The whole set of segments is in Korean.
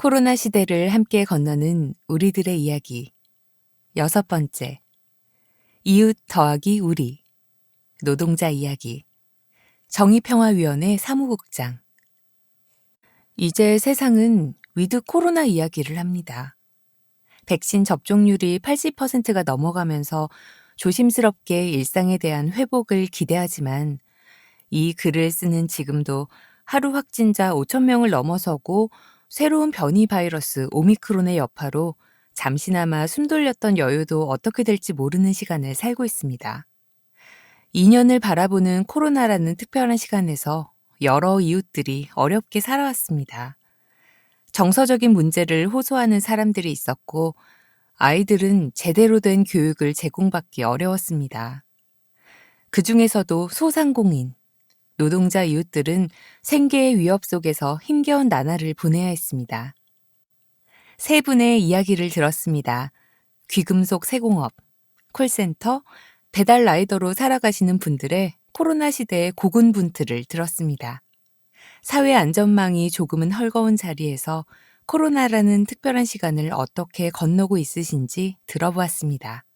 코로나 시대를 함께 건너는 우리들의 이야기. 6번째. 이웃 더하기 우리. 노동자 이야기. 정의평화위원회 사무국장. 이제 세상은 위드 코로나 이야기를 합니다. 백신 접종률이 80%가 넘어가면서 조심스럽게 일상에 대한 회복을 기대하지만 이 글을 쓰는 지금도 하루 확진자 5,000명을 넘어서고 새로운 변이 바이러스 오미크론의 여파로 잠시나마 숨 돌렸던 여유도 어떻게 될지 모르는 시간을 살고 있습니다. 2년을 바라보는 코로나라는 특별한 시간에서 여러 이웃들이 어렵게 살아왔습니다. 정서적인 문제를 호소하는 사람들이 있었고 아이들은 제대로 된 교육을 제공받기 어려웠습니다. 그 중에서도 소상공인, 노동자 이웃들은 생계의 위협 속에서 힘겨운 나날을 보내야 했습니다. 세 분의 이야기를 들었습니다. 귀금속 세공업, 콜센터, 배달 라이더로 살아가시는 분들의 코로나 시대의 고군분투를 들었습니다. 사회 안전망이 조금은 헐거운 자리에서 코로나라는 특별한 시간을 어떻게 건너고 있으신지 들어보았습니다.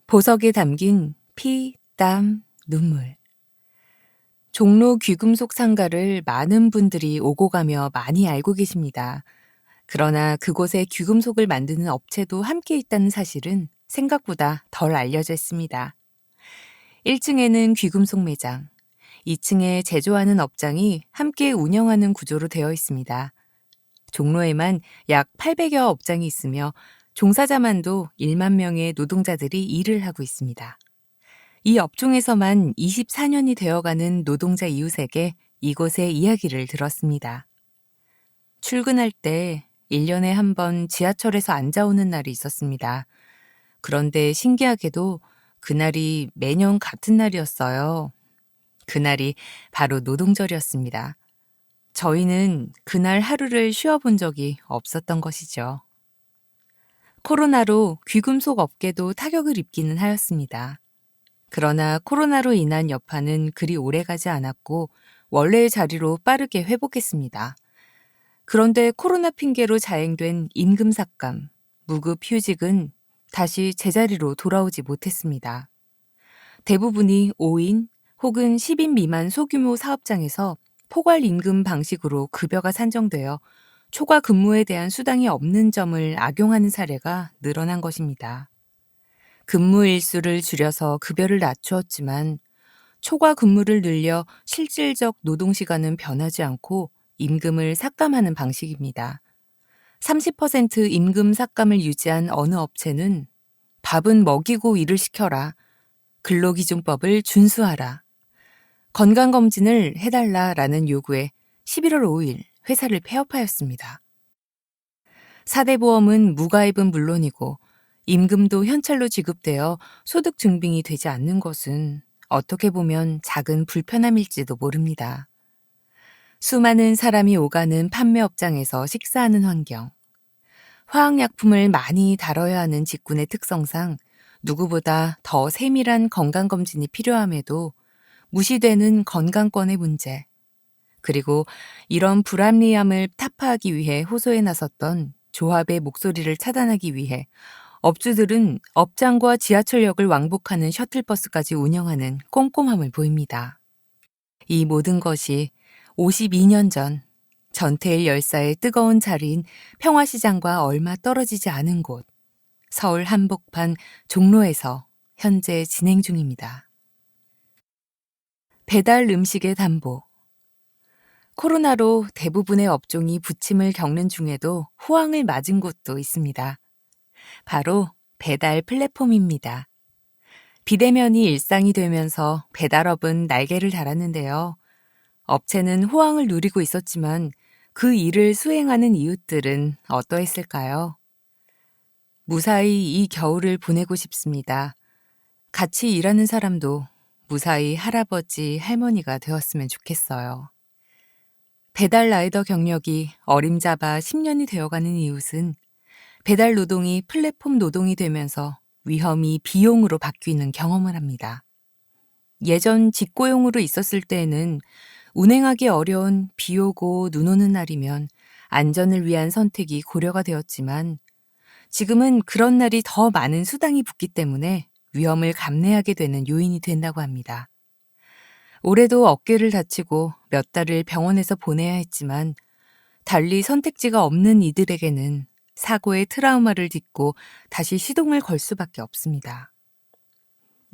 보석에 담긴 피, 땀, 눈물. 종로 귀금속 상가를 많은 분들이 오고 가며 많이 알고 계십니다. 그러나 그곳에 귀금속을 만드는 업체도 함께 있다는 사실은 생각보다 덜 알려져 있습니다. 1층에는 귀금속 매장, 2층에 제조하는 업장이 함께 운영하는 구조로 되어 있습니다. 종로에만 약 800여 업장이 있으며 종사자만도 1만 명의 노동자들이 일을 하고 있습니다. 이 업종에서만 24년이 되어가는 노동자 이웃에게 이곳의 이야기를 들었습니다. 출근할 때 1년에 한 번 지하철에서 앉아오는 날이 있었습니다. 그런데 신기하게도 그날이 매년 같은 날이었어요. 그날이 바로 노동절이었습니다. 저희는 그날 하루를 쉬어본 적이 없었던 것이죠. 코로나로 귀금속 업계도 타격을 입기는 하였습니다. 그러나 코로나로 인한 여파는 그리 오래가지 않았고 원래의 자리로 빠르게 회복했습니다. 그런데 코로나 핑계로 자행된 임금 삭감, 무급 휴직은 다시 제자리로 돌아오지 못했습니다. 대부분이 5인 혹은 10인 미만 소규모 사업장에서 포괄 임금 방식으로 급여가 산정되어 초과 근무에 대한 수당이 없는 점을 악용하는 사례가 늘어난 것입니다. 근무 일수를 줄여서 급여를 낮추었지만 초과 근무를 늘려 실질적 노동시간은 변하지 않고 임금을 삭감하는 방식입니다. 30% 임금 삭감을 유지한 어느 업체는 밥은 먹이고 일을 시켜라, 근로기준법을 준수하라, 건강검진을 해달라라는 요구에 11월 5일 회사를 폐업하였습니다. 4대 보험은 무가입은 물론이고 임금도 현찰로 지급되어 소득 증빙이 되지 않는 것은 어떻게 보면 작은 불편함일지도 모릅니다. 수많은 사람이 오가는 판매 업장에서 식사하는 환경, 화학약품을 많이 다뤄야 하는 직군의 특성상 누구보다 더 세밀한 건강검진이 필요함에도 무시되는 건강권의 문제, 그리고 이런 불합리함을 타파하기 위해 호소에 나섰던 조합의 목소리를 차단하기 위해 업주들은 업장과 지하철역을 왕복하는 셔틀버스까지 운영하는 꼼꼼함을 보입니다. 이 모든 것이 52년 전 전태일 열사의 뜨거운 자리인 평화시장과 얼마 떨어지지 않은 곳, 서울 한복판 종로에서 현재 진행 중입니다. 배달 음식의 담보. 코로나로 대부분의 업종이 부침을 겪는 중에도 호황을 맞은 곳도 있습니다. 바로 배달 플랫폼입니다. 비대면이 일상이 되면서 배달업은 날개를 달았는데요. 업체는 호황을 누리고 있었지만 그 일을 수행하는 이웃들은 어떠했을까요? 무사히 이 겨울을 보내고 싶습니다. 같이 일하는 사람도 무사히 할아버지, 할머니가 되었으면 좋겠어요. 배달 라이더 경력이 어림잡아 10년이 되어가는 이웃은 배달 노동이 플랫폼 노동이 되면서 위험이 비용으로 바뀌는 경험을 합니다. 예전 직고용으로 있었을 때에는 운행하기 어려운 비 오고 눈 오는 날이면 안전을 위한 선택이 고려가 되었지만 지금은 그런 날이 더 많은 수당이 붙기 때문에 위험을 감내하게 되는 요인이 된다고 합니다. 올해도 어깨를 다치고 몇 달을 병원에서 보내야 했지만 달리 선택지가 없는 이들에게는 사고의 트라우마를 딛고 다시 시동을 걸 수밖에 없습니다.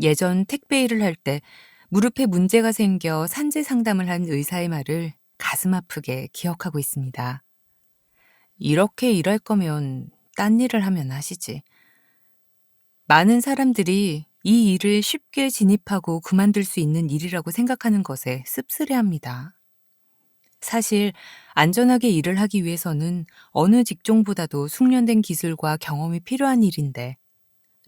예전 택배 일을 할 때 무릎에 문제가 생겨 산재 상담을 한 의사의 말을 가슴 아프게 기억하고 있습니다. 이렇게 일할 거면 딴 일을 하면 하시지. 많은 사람들이 이 일을 쉽게 진입하고 그만둘 수 있는 일이라고 생각하는 것에 씁쓸해합니다. 사실 안전하게 일을 하기 위해서는 어느 직종보다도 숙련된 기술과 경험이 필요한 일인데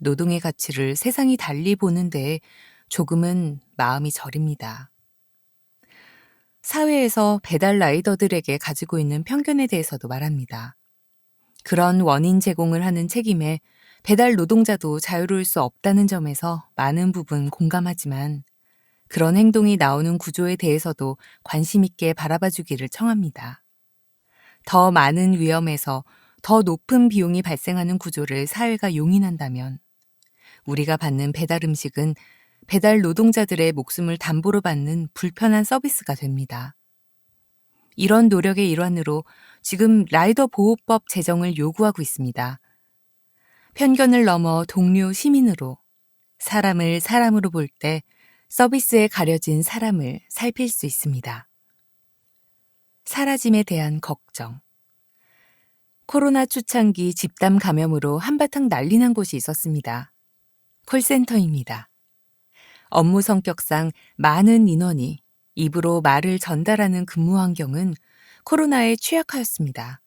노동의 가치를 세상이 달리 보는 데에 조금은 마음이 저립니다. 사회에서 배달 라이더들에게 가지고 있는 편견에 대해서도 말합니다. 그런 원인 제공을 하는 책임에 배달 노동자도 자유로울 수 없다는 점에서 많은 부분 공감하지만 그런 행동이 나오는 구조에 대해서도 관심 있게 바라봐 주기를 청합니다. 더 많은 위험에서 더 높은 비용이 발생하는 구조를 사회가 용인한다면 우리가 받는 배달 음식은 배달 노동자들의 목숨을 담보로 받는 불편한 서비스가 됩니다. 이런 노력의 일환으로 지금 라이더 보호법 제정을 요구하고 있습니다. 편견을 넘어 동료 시민으로 사람을 사람으로 볼 때 서비스에 가려진 사람을 살필 수 있습니다. 사라짐에 대한 걱정. 코로나 초창기 집단 감염으로 한바탕 난리 난 곳이 있었습니다. 콜센터입니다. 업무 성격상 많은 인원이 입으로 말을 전달하는 근무 환경은 코로나에 취약하였습니다.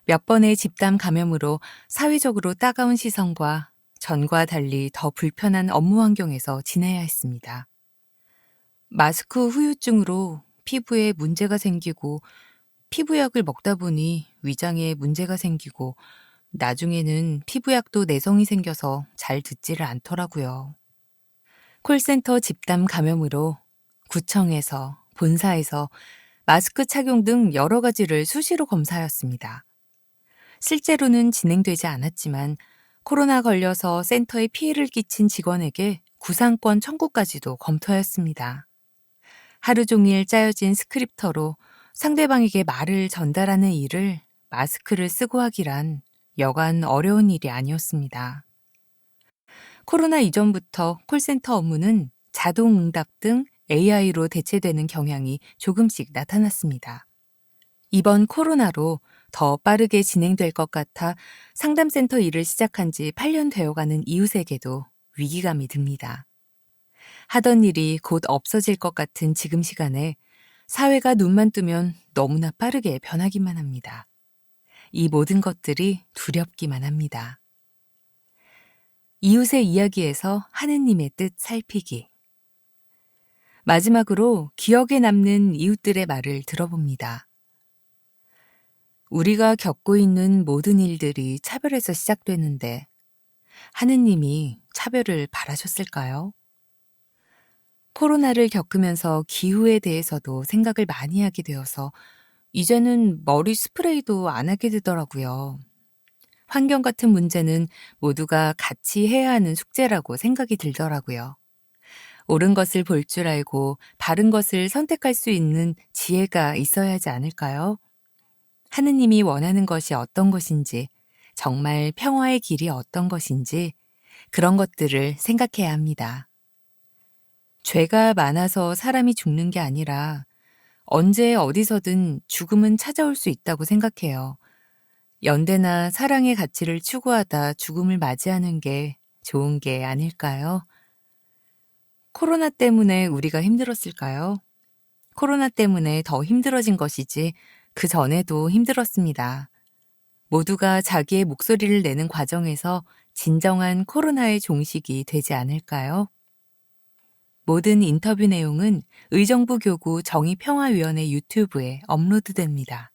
몇 번의 집단 감염으로 사회적으로 따가운 시선과 전과 달리 더 불편한 업무 환경에서 지내야 했습니다. 마스크 후유증으로 피부에 문제가 생기고 피부약을 먹다 보니 위장에 문제가 생기고 나중에는 피부약도 내성이 생겨서 잘 듣지를 않더라고요. 콜센터 집단 감염으로 구청에서 본사에서 마스크 착용 등 여러 가지를 수시로 검사하였습니다. 실제로는 진행되지 않았지만 코로나 걸려서 센터에 피해를 끼친 직원에게 구상권 청구까지도 검토하였습니다. 하루 종일 짜여진 스크립터로 상대방에게 말을 전달하는 일을 마스크를 쓰고 하기란 여간 어려운 일이 아니었습니다. 코로나 이전부터 콜센터 업무는 자동 응답 등 AI로 대체되는 경향이 조금씩 나타났습니다. 이번 코로나로 더 빠르게 진행될 것 같아 상담센터 일을 시작한 지 8년 되어가는 이웃에게도 위기감이 듭니다. 하던 일이 곧 없어질 것 같은 지금 시간에 사회가 눈만 뜨면 너무나 빠르게 변하기만 합니다. 이 모든 것들이 두렵기만 합니다. 이웃의 이야기에서 하느님의 뜻 살피기. 마지막으로 기억에 남는 이웃들의 말을 들어봅니다. 우리가 겪고 있는 모든 일들이 차별에서 시작되는데 하느님이 차별을 바라셨을까요? 코로나를 겪으면서 기후에 대해서도 생각을 많이 하게 되어서 이제는 머리 스프레이도 안 하게 되더라고요. 환경 같은 문제는 모두가 같이 해야 하는 숙제라고 생각이 들더라고요. 옳은 것을 볼 줄 알고 바른 것을 선택할 수 있는 지혜가 있어야 하지 않을까요? 하느님이 원하는 것이 어떤 것인지, 정말 평화의 길이 어떤 것인지 그런 것들을 생각해야 합니다. 죄가 많아서 사람이 죽는 게 아니라 언제 어디서든 죽음은 찾아올 수 있다고 생각해요. 연대나 사랑의 가치를 추구하다 죽음을 맞이하는 게 좋은 게 아닐까요? 코로나 때문에 우리가 힘들었을까요? 코로나 때문에 더 힘들어진 것이지 그 전에도 힘들었습니다. 모두가 자기의 목소리를 내는 과정에서 진정한 코로나의 종식이 되지 않을까요? 모든 인터뷰 내용은 의정부 교구 정의평화위원회 유튜브에 업로드됩니다.